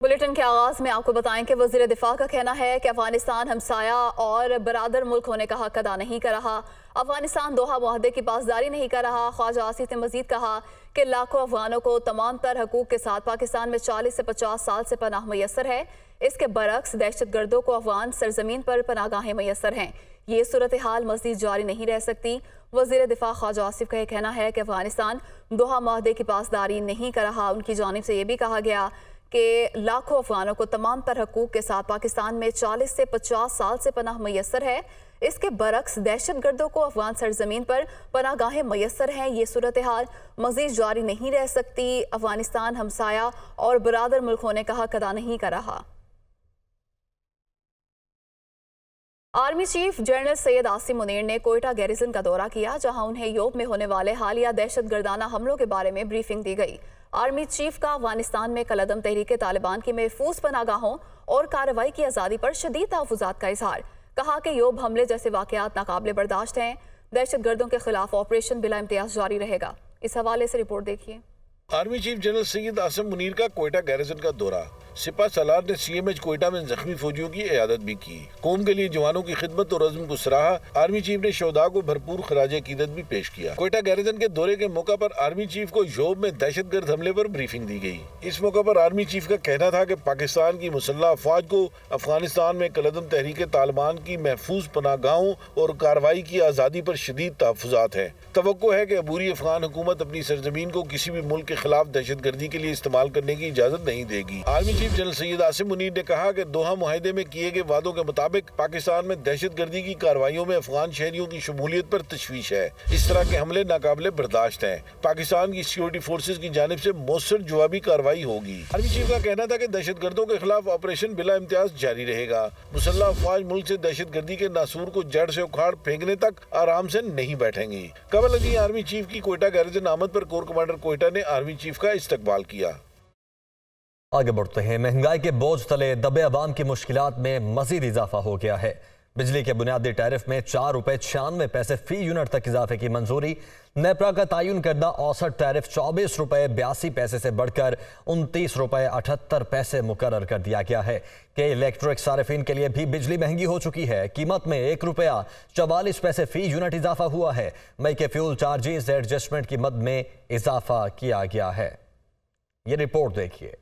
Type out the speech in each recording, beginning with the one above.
Bulletin के आगाज में आपको बताएं कि वज़ीर दिफा का कहना है कि अफगानिस्तान हमसाया और बरादर मुल्क होने का हक अदा नहीं कर रहा। अफगानिस्तान दोहा मुआहदे की पासदारी नहीं कर रहा। ख्वाजा आसिफ ने मजीद कहा कि लाखों अफगानों को तमाम तर हकूक के साथ पाकिस्तान में 40 से 50 साल से पनाह मैसर है। इसके बरक्स दहशत गर्दों को अफगान सरजमीन पर पनागाहें मैसर हैं। ये सूरत हाल मज़ीद जारी नहीं रह सकती। वज़ीर दिफा ख्वाजा आसिफ का कहना है कि अफगानिस्तान दोहा मुआहदे की पासदारी नहीं कर रहा। उनकी जानिब से ये भी कहा गया कि लाखों अफगानों को तमाम तर हकूक के साथ पाकिस्तान में 40 से 50 साल से पनाह मैसर है। इसके बरक्स दहशत गर्दों को अफगान सरजमीन पर पनागाहें मैसर हैं। ये सूरत हाल मज़ीद जारी नहीं रह सकती। अफगानिस्तान हमसाया और बरादर मुल्क होने का हक अदा नहीं कर रहा। Army chief general Syed Asim Munir ने कोयटा गैरिसन का दौरा किया, जहां उन्हें योब में होने वाले हालिया दहशत गर्दाना हमलों के बारे में ब्रीफिंग दी गई। आर्मी चीफ का अफगानिस्तान में कलअदम तहरीक तालिबान की महफूज पनागाहों और कार्रवाई की आज़ादी पर शदीद तहफ़्फ़ुज़ात का इजहार। कहा कि योब हमले जैसे वाक़यात नाकाबिले बर्दाश्त हैं। दहशत गर्दों के खिलाफ ऑपरेशन बिला इम्तियाज़ जारी रहेगा। इस हवाले से रिपोर्ट देखिए। Army chief general Syed Asim Munir का कोयटा गैरिसन का दौरा। सिपा सलार ने CMH कोयटा में जख्मी फौजियों की इयादत भी की। कौम के लिए जवानों की खिदमत और अज़्म को सराहा। आर्मी चीफ ने शोहदा को भरपूर खराज अकीदत भी पेश किया। कोयटा गैरिसन के दौरे के मौका पर आर्मी चीफ को योब में दहशतगर्द हमले पर ब्रीफिंग दी गई। इस मौका पर आर्मी चीफ का कहना था कि पाकिस्तान की मुसल्लह अफवाज को अफगानिस्तान में कलअदम तहरीक तालिबान की महफूज पनागाहों और कार्रवाई की आज़ादी पर शदीद तहफ़्फ़ुज़ात है। तवक्को है कि अबूरी अफगान हुकूमत अपनी सरजमीन को किसी भी मुल्क के खिलाफ दहशत गर्दी के लिए इस्तेमाल करने की इजाज़त नहीं देगी। Army chief general Syed Asim Munir ने कहा कि दोहा मुआहदे में किए गए वादों के मुताबिक पाकिस्तान में दहशत गर्दी की कार्रवाइयों में अफगान शहरियों की शमूलियत पर तशवीश है। इस तरह के हमले नाकाबिले बर्दाश्त हैं। पाकिस्तान की सिक्योरिटी फोर्सेज की जानिब से मौसर जवाबी कार्रवाई होगी। आर्मी चीफ का कहना था कि दहशत गर्दों के खिलाफ ऑपरेशन बिला इम्तियाज जारी रहेगा। मुसल्लह अफवाज मुल्क से दहशत गर्दी के नासूर को जड़ से उखाड़ फेंकने तक आराम से नहीं बैठेंगी। कबल अजी आर्मी चीफ की कोयटा गैरिसन आमद पर कोर कमांडर कोयटा ने आर्मी चीफ का इस्तकबाल किया। आगे बढ़ते हैं। महंगाई के बोझ तले दबे अवाम की मुश्किलात में मजीद इजाफा हो गया है। बिजली के बुनियादी टैरिफ में 4 रुपए 96 पैसे फी यूनिट तक इजाफे की मंजूरी। नेपरा का तयन करदा औसत टैरिफ 24 रुपए 82 पैसे से बढ़कर 29 रुपए 78 पैसे मुकर्रर कर दिया गया है कि इलेक्ट्रिक सार्फिन के लिए भी बिजली महंगी हो चुकी है। कीमत में 1 रुपया 44 पैसे फी यूनिट इजाफा हुआ है। मई के फ्यूल चार्जेस एडजस्टमेंट की मद में इजाफा किया गया है। ये रिपोर्ट देखिए।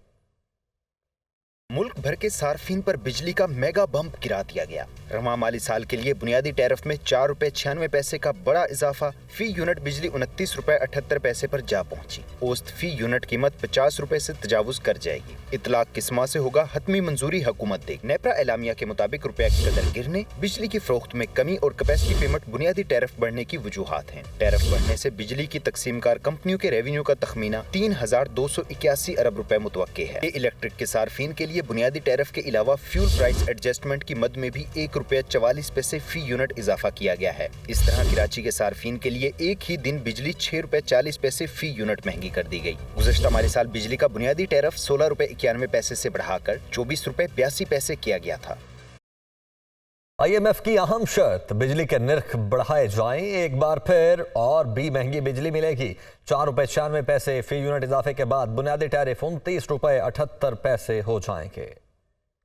मुल्क भर के सार्फिन पर बिजली का मेगा बम्प गिरा दिया गया। रवां माली साल के लिए बुनियादी टैरिफ में 4 रुपए 96 पैसे का बड़ा इजाफा। फी यूनिट बिजली 29 रुपए 78 पैसे पर जा पहुंची। औसत फी यूनिट कीमत 50 रुपए से तजावुज कर जाएगी। इतलाक किस माह से होगा, हतमी मंजूरी हुकूमत देगी। नेपरा एलामिया के मुताबिक रुपया की कदर गिरने, बिजली की फरोख्त में कमी और कैपेसिटी पेमेंट बुनियादी टैरिफ बढ़ने की वजूहात हैं। टैरिफ बढ़ने से बिजली की तकसीमकार कंपनियों के रेवेन्यू का तखमीना 3281 अरब रुपए मुतवक्के है। इलेक्ट्रिक के सार्फिन के लिए बुनियादी टैरिफ के अलावा फ्यूल प्राइस एडजस्टमेंट की मद में भी 1 रुपया 44 पैसे फी यूनिट इजाफा किया गया है। इस तरह कराची के सार्फिन के लिए एक ही दिन बिजली 6 रुपए 40 पैसे फी यूनिट महंगी कर दी गई। गुज़श्ता माली साल बिजली का बुनियादी टैरिफ 16 रुपए 91 पैसे से बढ़ाकर 24 रुपए 82 पैसे किया गया था। IMF की अहम शर्त, बिजली के निर्ख बढ़ाए जाएं। एक बार फिर और भी महंगी बिजली मिलेगी। 4 रुपए 96 पैसे फी यूनिट इजाफे के बाद बुनियादी टैरिफ 29 रुपए 78 पैसे हो जाएंगे।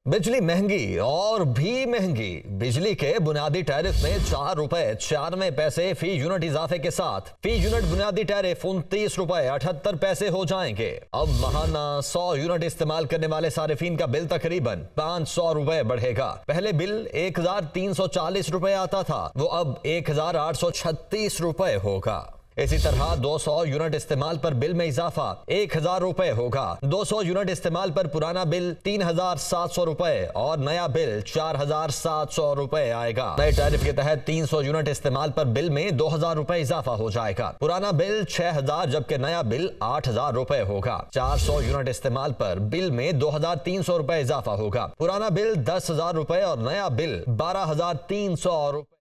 बिजली महंगी और भी महंगी। बिजली के बुनियादी टैरिफ में 4 रुपए 96 पैसे फी यूनिट इजाफे के साथ फी यूनिट बुनियादी टैरिफ 29 रुपए 78 पैसे हो जाएंगे। अब माहाना 100 यूनिट इस्तेमाल करने वाले सारिफिन का बिल तकरीबन 500 रुपए बढ़ेगा। पहले बिल 1340 रुपए आता था, वो अब 1836 रुपए होगा। इसी तरह 200 यूनिट इस्तेमाल पर बिल में इजाफा 1000 रुपए होगा। 200 यूनिट इस्तेमाल पर पुराना बिल 3700 रुपए और नया बिल 4700 रुपए आएगा। नए टैरिफ के तहत 300 यूनिट इस्तेमाल पर बिल में 2000 रुपए इजाफा हो जाएगा। पुराना बिल 6000 जबकि नया बिल 8000 रुपए होगा। 400 यूनिट इस्तेमाल पर बिल में 2300 रुपए इजाफा होगा। पुराना बिल 10000 रुपए और नया बिल 12300 रुपए।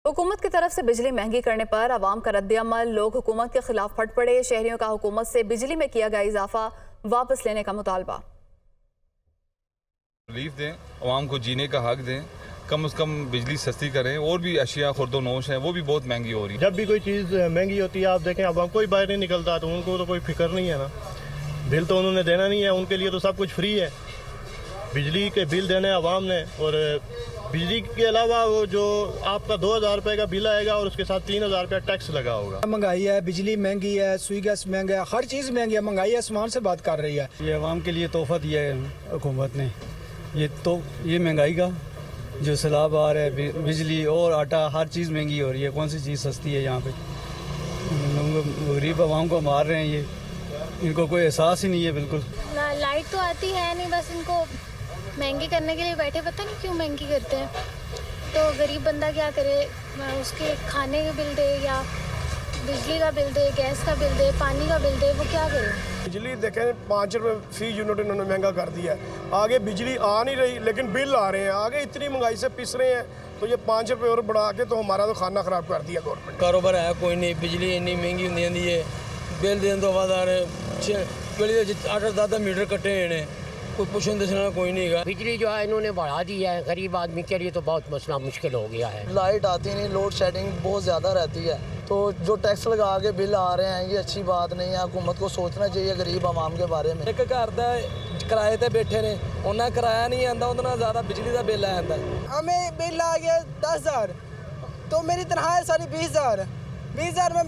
हुकूमत की तरफ से बिजली महंगी करने पर अवाम का रद्द-ए-अमल। लोग हुकूमत के खिलाफ फट पड़े। शहरियों का हुकूमत से बिजली में किया गया इजाफा वापस लेने का मुतालबा। रिलीफ दें, अवाम को जीने का हक दें, कम से कम बिजली सस्ती करें। और भी अशिया खुर्दो नोश हैं, वो भी बहुत महंगी हो रही है। जब भी कोई चीज़ महंगी होती है, आप देखें अब कोई बाहर नहीं निकलता तो उनको तो कोई फिक्र नहीं है ना। बिल तो उन्होंने देना नहीं है, उनके लिए तो सब कुछ फ्री है। बिजली के बिल देने आवाम ने, और बिजली के अलावा वो जो आपका 2000 रुपये का बिल आएगा और उसके साथ 3000 रुपया टैक्स लगा होगा। महंगाई है, बिजली महंगी है, सुई गैस महंगा है, हर चीज़ महंगी है। महंगाई आसमान से बात कर रही है। ये अवाम के लिए तोहफा दिया है हुकूमत ने। ये महंगाई का जो सैलाब आ रहा है, बिजली और आटा हर चीज़ महंगी हो रही है। कौन सी चीज़ सस्ती है यहाँ पे? गरीब आवाम को मार रहे हैं ये, इनको कोई एहसास ही नहीं है बिल्कुल। लाइट तो आती है नहीं, बस इनको महंगी करने के लिए बैठे, पता नहीं क्यों महंगी करते हैं। तो गरीब बंदा क्या करे, उसके खाने का बिल दे या बिजली का बिल दे, गैस का बिल दे, पानी का बिल दे, वो क्या करे। बिजली देखें 5 रुपये फी यूनिट इन्होंने महंगा कर दिया है। आगे बिजली आ नहीं रही लेकिन बिल आ रहे हैं, आगे इतनी महंगाई से पिस रहे हैं, तो ये 5 रुपये और बढ़ा के तो हमारा तो खाना ख़राब कर दिया गवर्नमेंट। कारोबार है कोई नहीं, बिजली इन्नी महंगी होंगी है, बिल देने तो बाद 8-10 मीटर कट्टे हैं, कोई पुछन दसना कोई नहीं है। बिजली जो है इन्होंने बढ़ा दी है, गरीब आदमी के लिए तो बहुत मसला मुश्किल हो गया है। लाइट आती नहीं, लोड शेडिंग बहुत ज़्यादा रहती है, तो जो टैक्स लगा के बिल आ रहे हैं ये अच्छी बात नहीं है। हुकूमत को सोचना चाहिए गरीब आवाम के बारे में। एक घर का किराए ते बैठे ने, उन्हें किराया नहीं आता, उतना ज़्यादा बिजली का बिल आता है। हमें बिल आ गया 10,000, तो मेरी तनख्वाह है सारी 20,000। 20,000 में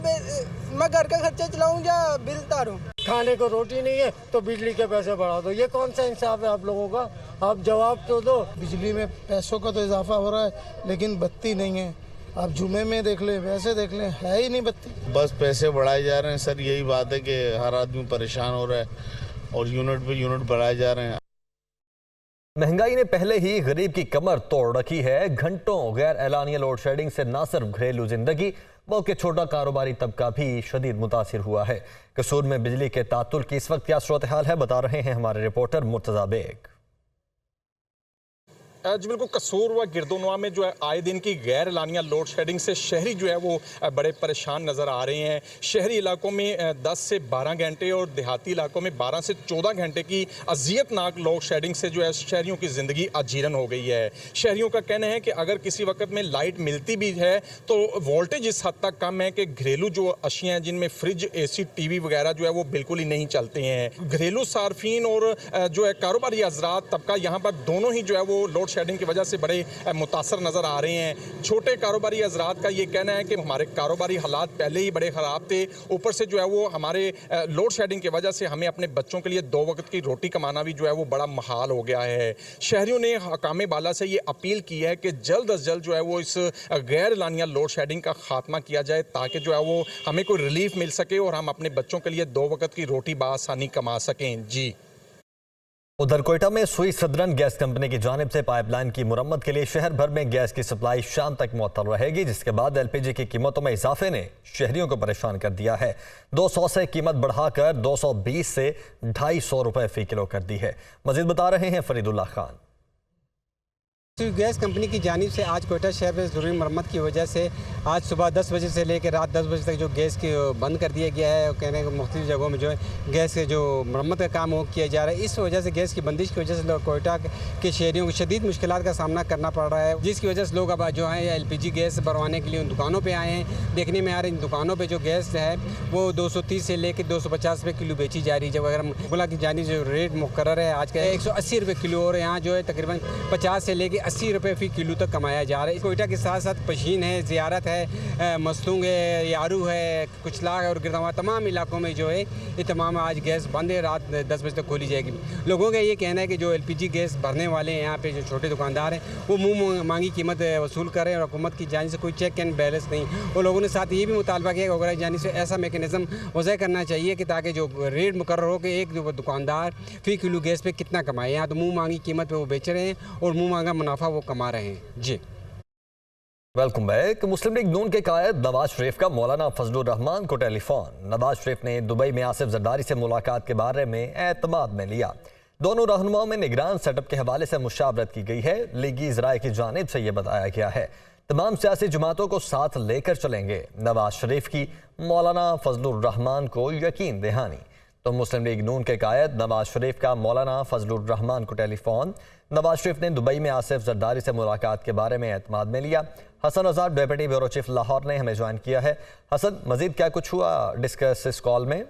मैं घर का खर्चा चलाऊँ या बिल तारूँ? खाने को रोटी नहीं है तो बिजली के पैसे बढ़ा दो, ये कौन सा इंसाफ है आप लोगों का? आप जवाब तो दो। बिजली में पैसों का तो इजाफा हो रहा है लेकिन बत्ती नहीं है। आप जुमे में देख लें, वैसे देख लें, है ही नहीं बत्ती। बस पैसे बढ़ाए जा रहे हैं सर, यही बात है कि हर आदमी परेशान हो रहा है और यूनिट पे यूनिट बढ़ाए जा रहे हैं। महंगाई ने पहले ही गरीब की कमर तोड़ रखी है। घंटों गैर एलानिया लोड शेडिंग से न सिर्फ घरेलू जिंदगी बल्कि छोटा कारोबारी तबका भी शदीद मुतासिर हुआ है। कसूर में बिजली के तातुल की इस वक्त क्या सूरत हाल है, बता रहे हैं हमारे रिपोर्टर मुर्तजा बेग। जी बिल्कुल, कसूर व गिरदोनवा में जो है आए दिन की गैर एलानिया लोड शेडिंग से शहरी जो है वो बड़े परेशान नज़र आ रहे हैं। शहरी इलाकों में 10 से 12 घंटे और देहाती इलाकों में 12 से 14 घंटे की अजियतनाक लोड शेडिंग से जो है शहरियों की ज़िंदगी अजीरन हो गई है। शहरियों का कहना है कि अगर किसी वक्त में लाइट मिलती भी है तो वोल्टेज इस हद तक कम है कि घरेलू जो अशियाँ हैं जिनमें फ्रिज, AC, TV वगैरह जो है वो बिल्कुल ही नहीं चलते हैं। घरेलू सार्फिन और जो है कारोबारी हजरात तबका यहाँ पर दोनों ही जो है वो लोड शेडिंग की वजह से बड़े मुतासर नज़र आ रहे हैं। छोटे कारोबारी हजरात का ये कहना है कि हमारे कारोबारी हालात पहले ही बड़े ख़राब थे, ऊपर से जो है वो हमारे लोड शेडिंग की वजह से हमें अपने बच्चों के लिए 2 वक्त की रोटी कमाना भी जो है वो बड़ा महाल हो गया है। शहरियों ने हकाम बाला से ये अपील की है कि जल्द अज जल्द जो है वो इस गैर एलानिया लोड शेडिंग का खात्मा किया जाए ताकि जो है वो हमें कोई रिलीफ मिल सके और हम अपने बच्चों के लिए 2 वक्त की रोटी बआसानी कमा सकें। जी, उधर कोयटा में सुई सदरन गैस कंपनी की जानिब से पाइपलाइन की मुरम्मत के लिए शहर भर में गैस की सप्लाई शाम तक मुअत्तल रहेगी, जिसके बाद LPG की कीमतों में इजाफे ने शहरियों को परेशान कर दिया है। 200 से कीमत बढ़ाकर 220 से 250 रुपए फी किलो कर दी है। मजीद बता रहे हैं फरीदुल्लाह खान। गैस कंपनी की जानिब से आज कोयटा शहर में ज़रूरी मरम्मत की वजह से आज सुबह 10 बजे से लेकर रात 10 बजे तक जो गैस की बंद कर दिया गया है। कहने को मुख्तलिफ जगहों में जो है गैस के जो मरम्मत का काम वो किया जा रहा है। इस वजह से गैस की बंदिश की वजह से कोयटा के शहरियों को शदीद मुश्किलात का सामना करना पड़ रहा है, जिसकी वजह से लोग अब जो है LPG गैस भरवाने के लिए उन दुकानों पर आए हैं। देखने में आ रही इन दुकानों पर जो गैस है वो 230 से लेकर 250 रुपये किलो बेची जा रही है। जब अगर मुगला की जानिब जो रेट मुकर्रर है आज का 180 रुपये किलो और यहाँ जो है तकरीबन 50 से लेकर 80 रुपये फी किलो तक कमाया जा रहा है। कोयटा के साथ साथ पशीन है, ज़ियारत है, मस्तूंग है, यारू है, कुचला और गिरदवा तमाम इलाकों में जो है ये तमाम आज गैस बंद है, रात 10 बजे तक खोली जाएगी। लोगों का ये कहना है कि जो LPG गैस भरने वाले हैं यहाँ पे जो छोटे दुकानदार हैं वो मुँह मांगी कीमत वसूल कर रहे हैं और हुकूमत की जानिब से कोई चेक एंड बैलेंस नहीं। और लोगों ने साथ ये भी मुतालबा किया कि हुकूमत की जानिब से ऐसा मेकनिज़म वज़ह करना चाहिए कि ताकि जो रेट मुकर्रर हो कि एक जो दुकानदार फ़ी किलो गैस पे कितना कमाए। यहाँ तो मुँह मांगी कीमत पे वो बेच रहे हैं और मुँह मांगा मुनाफा वो कमा रहे हैं। जी, वेलकम बैक। मुस्लिम लीग नून के कायद नवाज शरीफ का मौलाना फजलुर रहमान को टेलीफोन। नवाज शरीफ ने दुबई में आसिफ जरदारी से मुलाकात के बारे में एतमाद में लिया। दोनों रहनुमाओं में निगरान सेटअप के हवाले से मुशावरत की गई है। लीगी ज़राए की जानिब से यह बताया गया है तमाम सियासी जमातों को साथ लेकर चलेंगे। नवाज शरीफ की मौलाना फजलुर रहमान को यकीन दहानी। तो मुस्लिम लीग नून के कायद नवाज शरीफ का मौलाना फजलुर रहमान को टेलीफोन। नवाज शरीफ ने दुबई में आसिफ जरदारी से मुलाकात के बारे में एतमाद में लिया। हसन आजाद डेप्यूटी ब्यूरो चीफ लाहौर ने हमें ज्वाइन किया है। हसन, मजीद क्या कुछ हुआ डिस्कस इस कॉल में?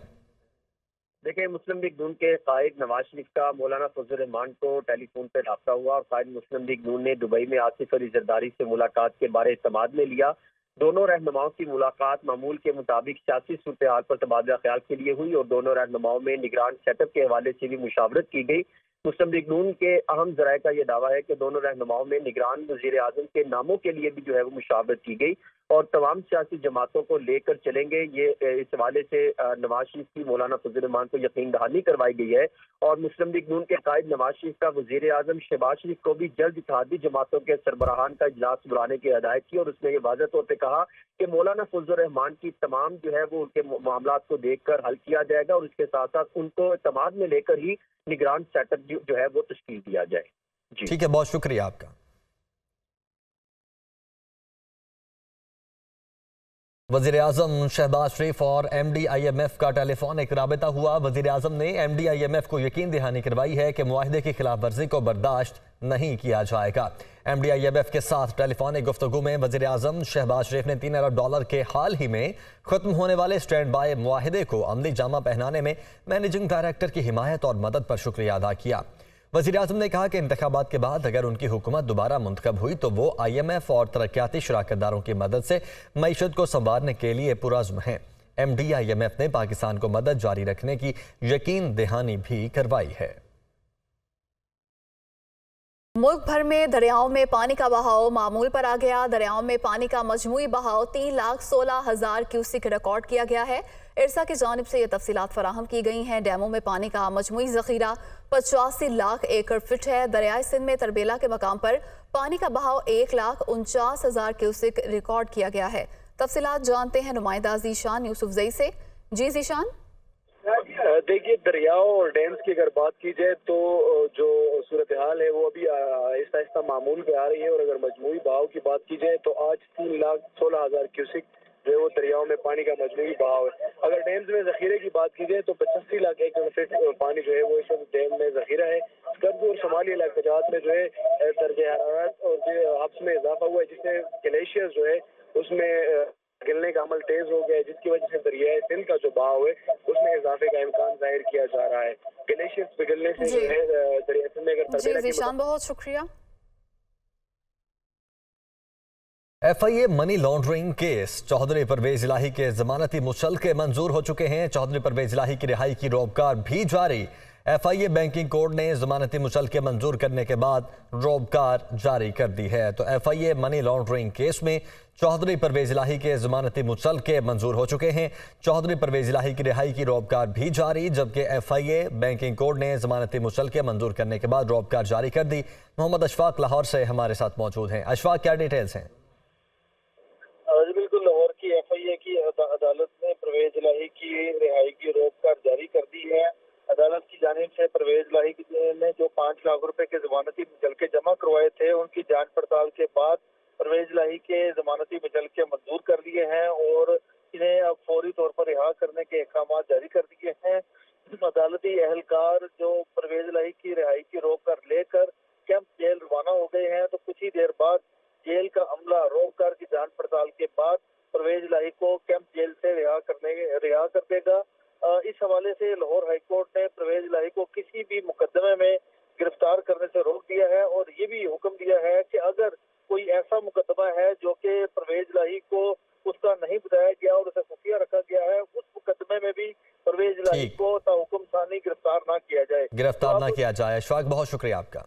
देखिए, मुस्लिम लीग नून के कायद नवाज शरीफ का मौलाना फजल रहमान को टेलीफोन पर रब्ता हुआ और कायद मुस्लिम लीग नून ने दुबई में आसिफ अली जरदारी से मुलाकात के बारे इत्तेमाद में लिया। दोनों रहनुमाओं की मुलाकात मामूल के मुताबिक सियासी सूरत हाल पर तबादला ख्याल के लिए हुई और दोनों रहनुमाओं में निगरान सेटअप के हवाले से भी मुशावरत की गई। मुस्लिम लीग नून के अहम जराये का यह दावा है कि दोनों रहनुमाओं में निगरान वजीर आजम के नामों के लिए भी जो है वो मुशावरत की गई और तमाम सियासी जमातों को लेकर चलेंगे। ये इस हवाले से नवाज शरीफ की मौलाना फजल रहमान को यकीन दहानी करवाई गई है और मुस्लिम लीग नून के कायद नवाज शरीफ का वजीर आजम शहबाज शरीफ को भी जल्द इत्तेहादी जमातों के सरबराहान का इजलास बुलाने की हिदायत की और उसने ये वाज़ह तौर पर कहा कि मौलाना फजल रहमान की तमाम जो है वो उनके मामला को देख कर हल किया जाएगा और इसके साथ साथ उनको इत्तेमाद में लेकर ही निगरान सेटअप जो है वो तश्कील दिया जाए। जी ठीक है, बहुत शुक्रिया आपका। वज़ीर आज़म शहबाज शरीफ और MD IMF का टेलीफोनिक राबता हुआ। वज़ीर आज़म ने MD IMF को यकीन दहानी करवाई है कि मुआहदे की खिलाफ वर्जी को बर्दाश्त नहीं किया जाएगा। MD IMF के साथ टेलीफोनिक गुफ्तगू में वज़ीर आज़म शहबाज शरीफ ने $3 अरब के हाल ही में खत्म होने वाले स्टैंड बाय मुआहदे को अमली जामा पहनाने में मैनेजिंग डायरेक्टर की हिमायत और मदद पर शुक्रिया अदा किया। वज़ीर आज़म ने कहा कि इंतखाबात के बाद अगर उनकी हुकूमत दोबारा मुंतखब हुई तो वो IMF और तरक्याती शराकतदारों की मदद से मईशत को संवारने के लिए पुरज़्म हैं। MD IMF ने पाकिस्तान को मदद जारी रखने की यकीन दहानी भी करवाई है। मुल्क भर में दरियाओं में पानी का बहाव मामूल पर आ गया। दरियाओं में पानी का मजमूई बहाव 3,16,000 क्यूसिक रिकॉर्ड किया गया है। इरसा की जानिब से ये तफसीलात फराहम की गई हैं। डैमों में पानी का मजमूई ज़ख़ीरा 85 लाख एकड़ फिट है। दरियाए सिंध में तरबेला के मकाम पर पानी का बहाव 1,49,000 क्यूसिक रिकॉर्ड किया गया है। तफसीलात जानते हैं नुमाइंदा ज़ीशान यूसुफजई से। जी ज़ीशान। देखिए, दरियाओं और डैम्स की अगर बात की जाए तो जो सूरत हाल है वो अभी आहिस्ता आहिस्ता मामूल पे आ रही है और अगर मजमूई बहाव की बात की जाए तो आज 3,16,000 क्यूसिक जो है वो दरियाओं में पानी का मजमूई बहाव है। अगर डैम्स में जखीरे की बात की जाए तो 85 लाख एकड़ फीट पानी जो है वो इस वक्त डैम में जखीरा है। कर्ज और शुमाली इलाकात में जो है दर्जे हरारत और जो हब्स में इजाफा हुआ है जिससे ग्लेशियर जो है उसमें पिघलने का अमल तेज हो गया है जिसकी वजह से दरियाए सिंध का जो बहाव है उसमें इजाफे का इम्कान जाहिर किया जा रहा है। ग्लेशियर्स पिघलने से जो है दरिया सिंध में अगर जी बहुत शुक्रिया। FIA money laundering case Chaudhry Pervaiz Elahi के जमानती मुचलके मंजूर हो चुके हैं। चौधरी परवेज इलाही की रिहाई की रोबकार भी जारी। FIA बैंकिंग कोड ने जमानती मुचलके मंजूर करने के बाद रोबकार जारी कर दी है। तो FIA मनी लॉन्ड्रिंग केस में चौधरी परवेज इलाही के जमानती मुचलके मंजूर हो चुके हैं। चौधरी परवेज इलाही की रिहाई की रोबकार भी जारी, जबकि FIA बैंकिंग कोड ने जमानती मुचलके मंजूर करने के बाद रोबकार जारी कर दी। मोहम्मद अशफाक लाहौर से हमारे साथ मौजूद हैं। अशफाक, क्या डिटेल्स हैं? बिल्कुल, लाहौर की FIA की अदालत ने परवेज इलाही की रिहाई की रोककर जारी कर दी है। अदालत की जानिब से परवेज इलाही ने जो 5 लाख रुपए के जमानती मुचलके जमा करवाए थे उनकी जांच पड़ताल के बाद परवेज इलाही के जमानती मुचलके मंजूर कर दिए हैं और इन्हें अब फौरी तौर पर रिहा करने के अहकाम जारी कर दिए हैं। अदालती एहलकार जो परवेज इलाही की रिहाई की रोककर लेकर कैंप जेल रवाना हो गए हैं, तो कुछ ही देर बाद जेल का अमला रोककर की जांच पड़ताल के बाद परवेज इलाही को कैंप जेल से रिहा कर देगा। इस हवाले से लाहौर हाईकोर्ट ने परवेज इलाही को किसी भी मुकदमे में गिरफ्तार करने से रोक दिया है और ये भी हुक्म दिया है कि अगर कोई ऐसा मुकदमा है जो कि परवेज इलाही को उसका नहीं बताया गया और उसे खुफिया रखा गया है, उस मुकदमे में भी परवेज इलाही को ताहुकुम सानी गिरफ्तार ना किया जाए। अशफाक, बहुत शुक्रिया आपका।